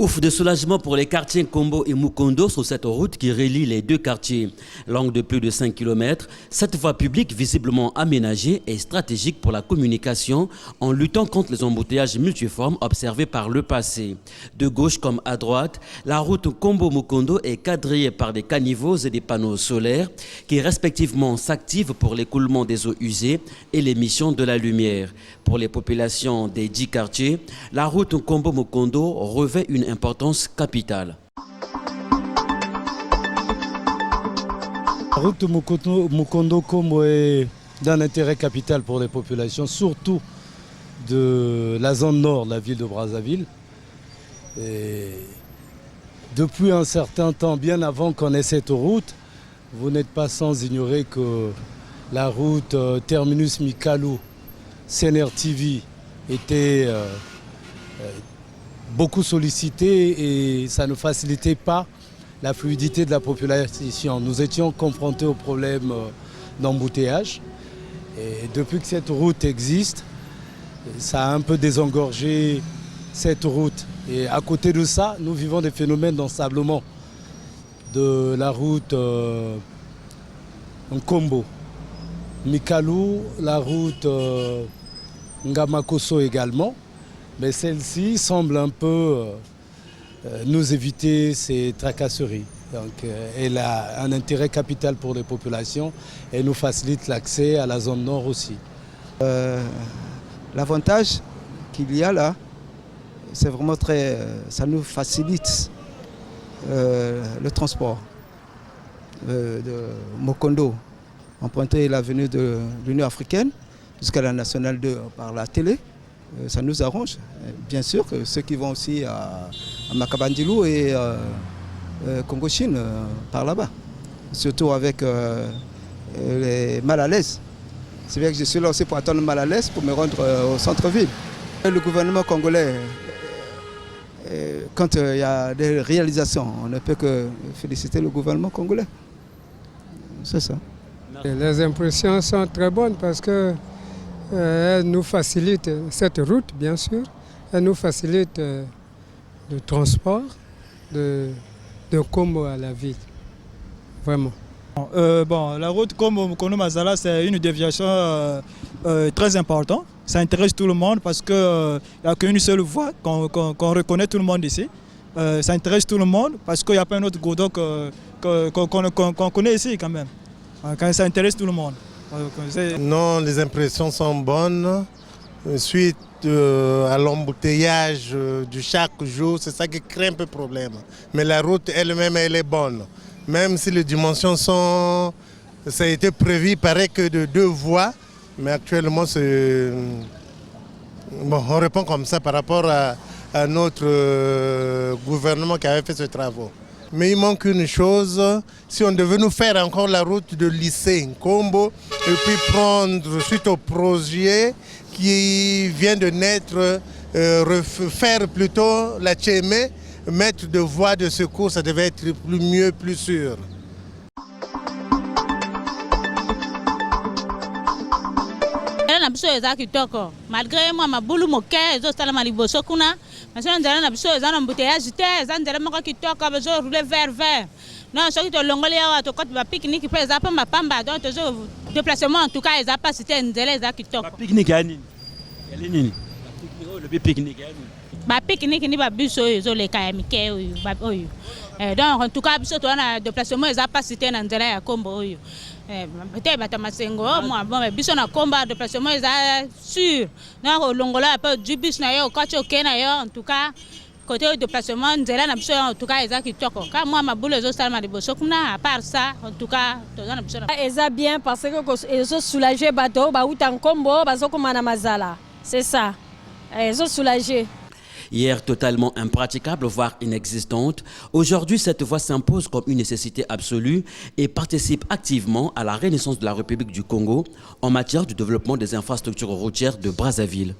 Ouf de soulagement pour les quartiers Kombo et Mukondo sur cette route qui relie les deux quartiers. Longue de plus de 5 km, cette voie publique visiblement aménagée est stratégique pour la communication en luttant contre les embouteillages multiformes observés par le passé. De gauche comme à droite, la route Kombo-Mukondo est quadrillée par des caniveaux et des panneaux solaires qui respectivement s'activent pour l'écoulement des eaux usées et l'émission de la lumière. Pour les populations des 10 quartiers, la route Kombo-Mukondo revêt une importance capitale. La route Mukondo-Kombo est d'un intérêt capital pour les populations, surtout de la zone nord de la ville de Brazzaville. Et depuis un certain temps, bien avant qu'on ait cette route, vous n'êtes pas sans ignorer que la route terminus Mikalou CNR-TV était beaucoup sollicitée et ça ne facilitait pas la fluidité de la population. Nous étions confrontés au problème d'embouteillage. Et depuis que cette route existe, ça a un peu désengorgé cette route. Et à côté de ça, nous vivons des phénomènes d'ensablement de la route Kombo. Mikalou, la route Ngamakoso également, mais celle-ci semble un peu nous éviter ces tracasseries. Donc, elle a un intérêt capital pour les populations et nous facilite l'accès à la zone nord aussi. L'avantage qu'il y a là, c'est vraiment ça nous facilite le transport de Mukondo, emprunter l'avenue de l'Union africaine jusqu'à la nationale 2 par la télé, ça nous arrange. Bien sûr que ceux qui vont aussi à Makabandilou et Congo-Chine par là-bas, surtout avec les mal à l'aise. C'est bien que je suis là aussi pour attendre mal à l'aise pour me rendre au centre-ville. Le gouvernement congolais, quand il y a des réalisations, on ne peut que féliciter le gouvernement congolais. C'est ça. Les impressions sont très bonnes parce que elle nous facilite cette route, bien sûr. Elle nous facilite le transport de Kombo à la ville. Vraiment. La route Kombo-Mukondo-Mazala, c'est une déviation très importante. Ça intéresse tout le monde parce qu'il n'y a qu'une seule voie qu'on reconnaît tout le monde ici. Ça intéresse tout le monde parce qu'il n'y a pas un autre goudron qu'on connaît ici quand même. Quand ça intéresse tout le monde. Non, les impressions sont bonnes. Suite à l'embouteillage de chaque jour, c'est ça qui crée un peu de problème. Mais la route elle-même, elle est bonne. Même si les dimensions sont... Ça a été prévu, il paraît que de 2 voies. Mais actuellement, on répond comme ça par rapport à notre gouvernement qui avait fait ce travaux. Mais il manque une chose, si on devait nous faire encore la route de lycée Kombo et puis prendre suite au projet qui vient de naître, faire plutôt la Tchémé, mettre de voies de secours, ça devait être plus mieux, plus sûr. Malgré moi, ma boulot moqué, je suis allé liboso kuna. Mais si on dirait na biso, ils ont embouteillage, ils ont dirait moi qui toque, ils ont roulé vers. Non, ceux qui te l'ongolais, tu côté ma pique-nique, ils peuvent appeler ma pamba, donc toujours déplacement en tout cas, ils ont pas cité un délai, ils qui toque. Pique-nique à Nini. Le pique-nique à Nini. Ma pique-nique ni ba biso, ils ont les kayamike, donc en tout cas, biso tu as déplacement, ils ont pas cité un délai à Kombo. Peut-être que Masengo, moi, biso na combat de déplacement est sûr. Non, l'ongola pas du bus na yo, quand tu en tout cas côté de déplacement, nzela na biso en tout cas ils qui toko. Quand moi ma boule zo salma de boso kuna à part ça, en tout cas, to na biso. Eza bien parce que ils sont soulagés bateau, ba utan Kombo, bazo kuma na Mazala. C'est ça. Ils sont soulagés. Hier totalement impraticable, voire inexistante, aujourd'hui cette voie s'impose comme une nécessité absolue et participe activement à la renaissance de la République du Congo en matière de développement des infrastructures routières de Brazzaville.